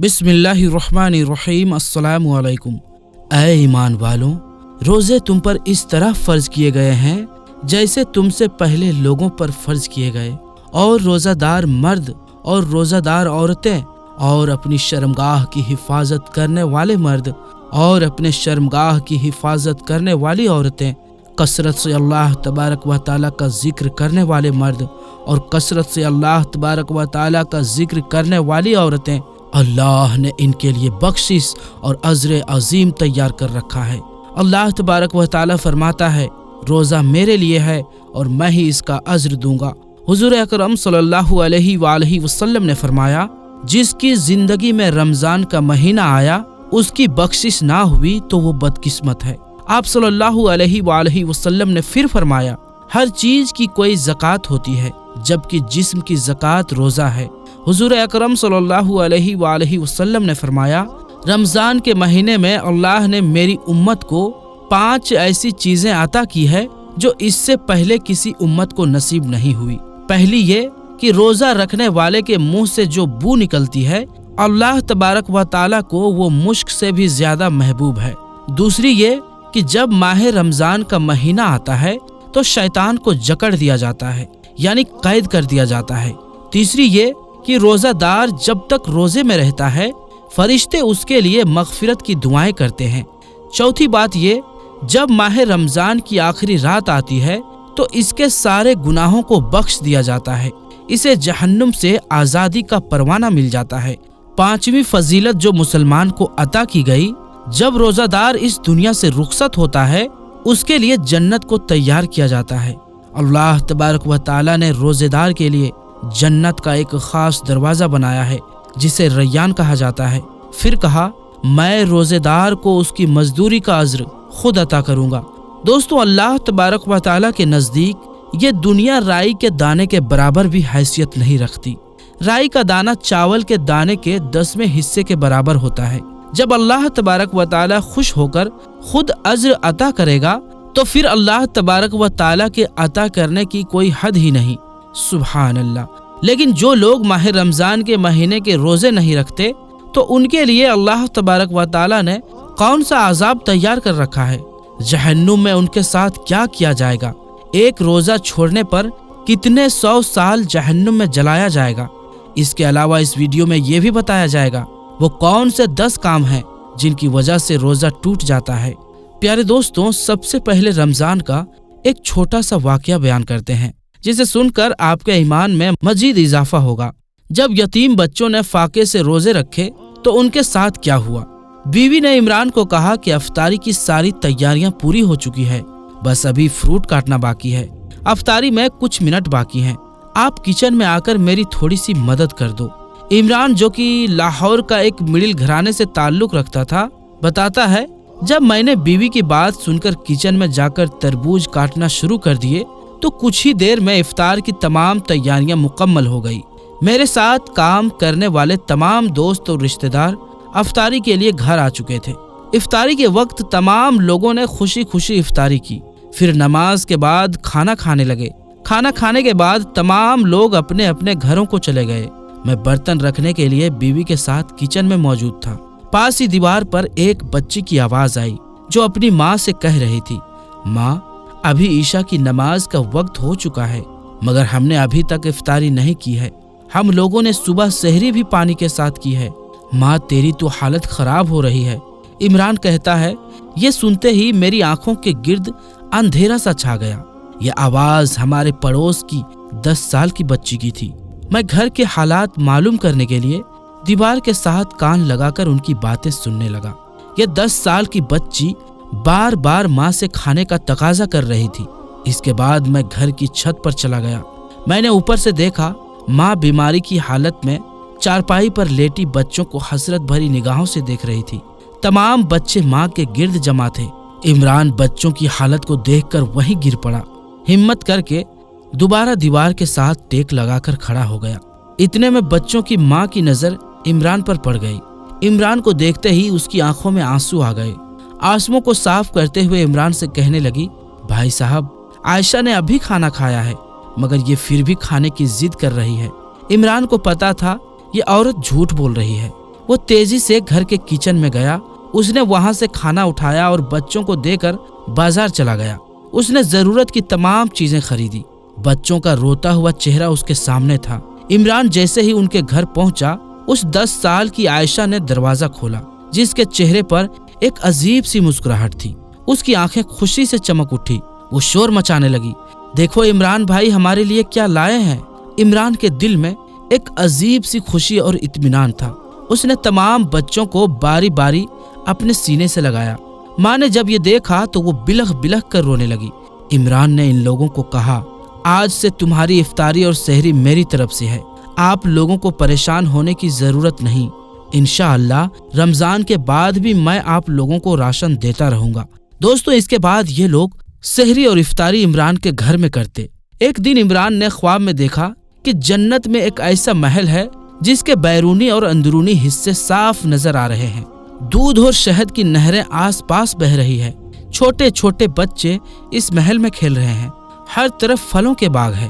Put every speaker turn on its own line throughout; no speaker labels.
बिस्मिल्लाहिर्रहमानिर्रहीम। अस्सलामु अलैकुम। ऐ ईमान वालों, रोज़े तुम पर इस तरह फ़र्ज किए गए हैं जैसे तुमसे पहले लोगों पर फ़र्ज किए गए, और रोज़ादार मर्द और रोज़ादार औरतें और अपनी शर्मगाह की हिफाजत करने वाले मर्द और अपने शर्मगाह की हिफाजत करने वाली औरतें, कसरत से अल्लाह तबारक व ताला का जिक्र करने वाले मर्द और कसरत से अल्लाह तबारक व ताला का जिक्र करने वाली औरतें, अल्लाह ने इनके लिए बख्शिश और अज़्र अजीम तैयार कर रखा है। अल्लाह तबारक व ताला फरमाता है, रोज़ा मेरे लिए है और मैं ही इसका अज़्र दूंगा। हुज़ूर अकरम सल्लल्लाहु अलैहि वसल्लम ने फरमाया, जिसकी जिंदगी में रमज़ान का महीना आया उसकी बख्शिश ना हुई तो वो बदकिस्मत है। आप सल्लल्लाहु अलैहि वसल्लम ने फिर फरमाया, हर चीज की कोई ज़कात होती है जबकि जिस्म की ज़कात रोज़ा है। हुज़ूर अकरम सल्लल्लाहु अलैहि वसल्लम ने फरमाया, रमज़ान के महीने में अल्लाह ने मेरी उम्मत को 5 ऐसी चीज़ें अता की है जो इससे पहले किसी उम्मत को नसीब नहीं हुई। पहली ये कि रोज़ा रखने वाले के मुंह से जो बू निकलती है अल्लाह तबारक व ताला को वो मुश्क से भी ज्यादा महबूब है। दूसरी ये कि जब माह रमज़ान का महीना आता है तो शैतान को जकड़ दिया जाता है, यानी कैद कर दिया जाता है। तीसरी ये कि रोज़ादार जब तक रोज़े में रहता है फरिश्ते उसके लिए मगफिरत की दुआएं करते हैं। चौथी बात ये, जब माह रमज़ान की आखिरी रात आती है तो इसके सारे गुनाहों को बख्श दिया जाता है, इसे जहन्नुम से आज़ादी का परवाना मिल जाता है। पांचवी फजीलत जो मुसलमान को अता की गई, जब रोज़ादार इस दुनिया से रुखसत होता है उसके लिए जन्नत को तैयार किया जाता है। अल्लाह तबारक व ताला ने रोज़ेदार के लिए जन्नत का एक खास दरवाज़ा बनाया है जिसे रैयान कहा जाता है। फिर कहा, मैं रोज़ेदार को उसकी मजदूरी का अज्र खुद अता करूँगा। दोस्तों, अल्लाह तबारक व ताला के नज़दीक ये दुनिया राई के दाने के बराबर भी हैसियत नहीं रखती। राई का दाना चावल के दाने के 10वें हिस्से के बराबर होता है। जब अल्लाह तबारक व ताला खुश होकर खुद अज्र अता करेगा तो फिर अल्लाह तबारक व ताला के अता करने की कोई हद ही नहीं। सुभान अल्लाह। लेकिन जो लोग माह रमज़ान के महीने के रोज़े नहीं रखते तो उनके लिए अल्लाह तबारक व ताला ने कौन सा अजाब तैयार कर रखा है, जहन्नुम में उनके साथ क्या किया जाएगा, एक रोज़ा छोड़ने पर कितने 100 साल जहन्नुम में जलाया जाएगा। इसके अलावा इस वीडियो में ये भी बताया जाएगा वो कौन से 10 काम हैं जिनकी वजह से रोज़ा टूट जाता है। प्यारे दोस्तों, सबसे पहले रमज़ान का एक छोटा सा वाकया बयान करते हैं जिसे सुनकर आपके ईमान में मजीद इजाफा होगा। जब यतीम बच्चों ने फाके से रोजे रखे तो उनके साथ क्या हुआ। बीवी ने इमरान को कहा कि अफ्तारी की सारी तैयारियां पूरी हो चुकी है, बस अभी फ्रूट काटना बाकी है, अफ्तारी में कुछ मिनट बाकी हैं, आप किचन में आकर मेरी थोड़ी सी मदद कर दो। इमरान, जो कि लाहौर का एक मिडिल घराने से ताल्लुक रखता था, बताता है, जब मैंने बीवी की बात सुनकर किचन में जाकर तरबूज काटना शुरू कर दिए तो कुछ ही देर में इफ्तार की तमाम तैयारियां मुकम्मल हो गई। मेरे साथ काम करने वाले तमाम दोस्त और रिश्तेदार इफ्तारी के लिए घर आ चुके थे। इफ्तारी के वक्त तमाम लोगों ने खुशी खुशी इफ्तारी की। फिर नमाज के बाद खाना खाने लगे। खाना खाने के बाद तमाम लोग अपने अपने घरों को चले गए। मैं बर्तन रखने के लिए बीवी के साथ किचन में मौजूद था। पास ही दीवार पर एक बच्ची की आवाज आई जो अपनी माँ से कह रही थी, माँ, अभी ईशा की नमाज का वक्त हो चुका है मगर हमने अभी तक इफ्तारी नहीं की है। हम लोगों ने सुबह सहरी भी पानी के साथ की है। माँ, तेरी तो हालत खराब हो रही है। इमरान कहता है, ये सुनते ही मेरी आंखों के गिर्द अंधेरा सा छा गया। यह आवाज हमारे पड़ोस की 10 साल की बच्ची की थी। मैं घर के हालात मालूम करने के लिए दीवार के साथ कान लगाकर उनकी बातें सुनने लगा। यह 10 साल की बच्ची बार बार माँ से खाने का तकाजा कर रही थी। इसके बाद मैं घर की छत पर चला गया। मैंने ऊपर से देखा, माँ बीमारी की हालत में चारपाई पर लेटी बच्चों को हसरत भरी निगाहों से देख रही थी। तमाम बच्चे माँ के गिर्द जमा थे। इमरान बच्चों की हालत को देखकर वहीं गिर पड़ा। हिम्मत करके दोबारा दीवार के साथ टेक लगाकर खड़ा हो गया। इतने में बच्चों की माँ की नजर इमरान पर पड़ गई। इमरान को देखते ही उसकी आंखों में आंसू आ गए। आंसुओं को साफ करते हुए इमरान से कहने लगी, भाई साहब, आयशा ने अभी खाना खाया है मगर ये फिर भी खाने की जिद कर रही है। इमरान को पता था ये औरत झूठ बोल रही है। वो तेजी से घर के किचन में गया। उसने वहां से खाना उठाया और बच्चों को देकर बाजार चला गया। उसने जरूरत की तमाम चीजें खरीदी। बच्चों का रोता हुआ चेहरा उसके सामने था। इमरान जैसे ही उनके घर पहुंचा, उस 10 साल की आयशा ने दरवाजा खोला, जिसके चेहरे पर एक अजीब सी मुस्कुराहट थी। उसकी आंखें खुशी से चमक उठी। वो शोर मचाने लगी, देखो इमरान भाई हमारे लिए क्या लाए हैं। इमरान के दिल में एक अजीब सी खुशी और इत्मीनान था। उसने तमाम बच्चों को बारी बारी अपने सीने से लगाया। माँ ने जब ये देखा तो वो बिलख बिलख कर रोने लगी। इमरान ने इन लोगों को कहा, आज से तुम्हारी इफ्तारी और सहरी मेरी तरफ से है। आप लोगों को परेशान होने की जरूरत नहीं। इंशाअल्लाह रमजान के बाद भी मैं आप लोगों को राशन देता रहूंगा। दोस्तों, इसके बाद ये लोग सहरी और इफ्तारी इमरान के घर में करते। एक दिन इमरान ने ख्वाब में देखा कि जन्नत में एक ऐसा महल है जिसके बैरूनी और अंदरूनी हिस्से साफ नजर आ रहे हैं। दूध और शहद की नहरें आसपास बह रही है। छोटे छोटे बच्चे इस महल में खेल रहे हैं। हर तरफ फलों के बाग है।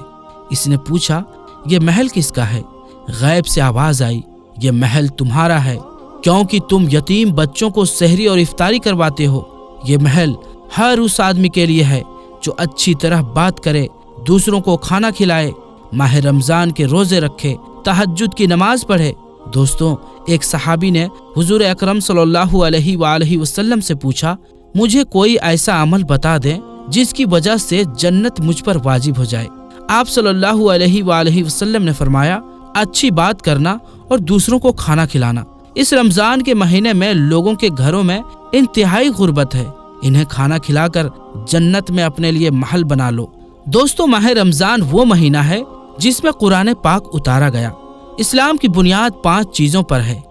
इसने पूछा, ये महल किसका है? गैब से आवाज आई, ये महल तुम्हारा है, क्योंकि तुम यतीम बच्चों को सहरी और इफ्तारी करवाते हो। ये महल हर उस आदमी के लिए है जो अच्छी तरह बात करे, दूसरों को खाना खिलाए, माह रमजान के रोजे रखे, तहज्जुद की नमाज पढ़े। दोस्तों, एक सहाबी ने हुजूर अकरम सल्लल्लाहु अलैहि वसल्लम से पूछा, मुझे कोई ऐसा अमल बता दें जिसकी वजह से जन्नत मुझ पर वाजिब हो जाए। आप सल्लल्लाहु अलैहि वसल्लम ने फरमाया, अच्छी बात करना और दूसरों को खाना खिलाना। इस रमजान के महीने में लोगों के घरों में इंतहाई गुर्बत है। इन्हें खाना खिलाकर जन्नत में अपने लिए महल बना लो। दोस्तों, माह रमजान वो महीना है जिसमें कुरान पाक उतारा गया। इस्लाम की बुनियाद 5 चीजों पर है।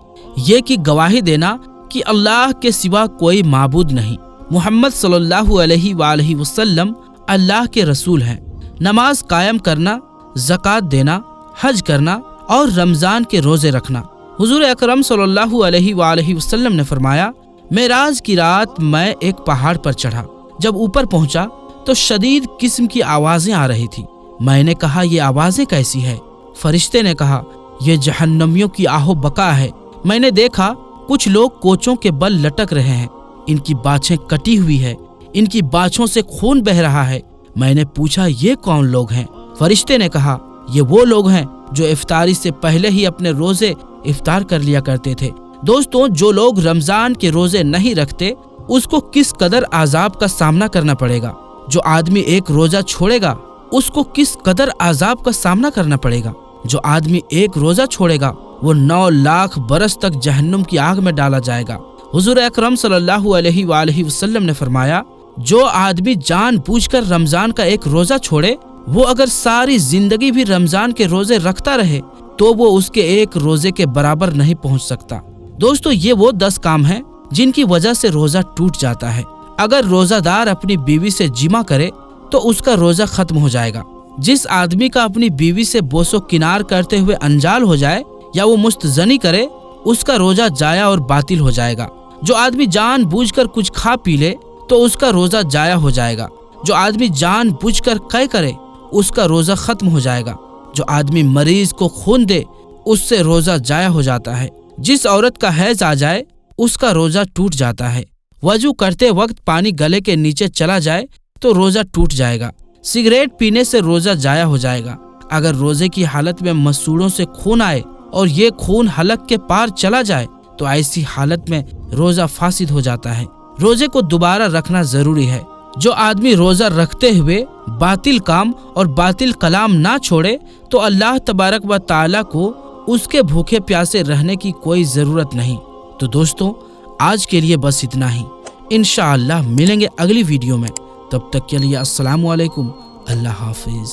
ये कि गवाही देना कि अल्लाह के सिवा कोई माबूद नहीं, मोहम्मद सल्लल्लाहु अलैहि वसल्लम अल्लाह के रसूल हैं, नमाज कायम करना, ज़कात देना, हज करना और रमजान के रोजे रखना। हुजूर अकरम सल्लल्लाहु अलैहि वसल्लम ने फरमाया, मेराज की रात मैं एक पहाड़ पर चढ़ा। जब ऊपर पहुंचा तो शदीद किस्म की आवाजें आ रही थी। मैंने कहा, ये आवाजें कैसी है? फरिश्ते ने कहा, ये जहन्नमियों की आहो बका है। मैंने देखा कुछ लोग कोचों के बल लटक रहे हैं। इनकी बाछें कटी हुई है, इनकी बाछों से खून बह रहा है। मैंने पूछा, ये कौन लोग हैं? फरिश्ते ने कहा, ये वो लोग हैं जो इफ्तारी से पहले ही अपने रोजे इफ्तार कर लिया करते थे। दोस्तों, जो लोग रमजान के रोजे नहीं रखते उसको किस कदर आजाब का सामना करना पड़ेगा। जो आदमी एक रोजा छोड़ेगा उसको किस कदर आजाब का सामना करना पड़ेगा। जो आदमी एक रोजा छोड़ेगा वो 9 लाख बरस तक जहन्नुम की आग में डाला जाएगा। हुजूर अकरम सल्लल्लाहु अलैहि वसल्लम ने फरमाया, जो आदमी जानबूझकर रमजान का एक रोजा छोड़े, वो अगर सारी जिंदगी भी रमजान के रोजे रखता रहे तो वो उसके एक रोजे के बराबर नहीं पहुंच सकता। दोस्तों, ये वो 10 काम हैं जिनकी वजह से रोजा टूट जाता है। अगर रोजादार अपनी बीवी से जिमा करे तो उसका रोजा खत्म हो जाएगा। जिस आदमी का अपनी बीवी से बोसो किनार करते हुए अंजाल हो जाए या वो मुस्तजनी करे, उसका रोजा जाया और बातिल हो जाएगा। जो आदमी जानबूझकर कुछ खा पी ले तो उसका रोजा जाया हो जाएगा। जो आदमी जानबूझकर कै करे उसका रोजा खत्म हो जाएगा। जो आदमी मरीज को खून दे उससे रोजा जाया हो जाता है। जिस औरत का हैज आ जाए उसका रोजा टूट जाता है। वजू करते वक्त पानी गले के नीचे चला जाए तो रोजा टूट जाएगा। सिगरेट पीने से रोजा जाया हो जाएगा। अगर रोजे की हालत में मसूड़ों से खून आए और ये खून हलक के पार चला जाए तो ऐसी हालत में रोजा फासिद हो जाता है। रोजे को दोबारा रखना जरूरी है। जो आदमी रोजा रखते हुए बातिल काम और बातिल कलाम ना छोड़े तो अल्लाह तबारक व ताला को उसके भूखे प्यासे रहने की कोई जरूरत नहीं। तो दोस्तों, आज के लिए बस इतना ही। इंशाअल्लाह मिलेंगे अगली वीडियो में। तब तक के लिए अस्सलामु अलैकुम, अल्लाह हाफिज।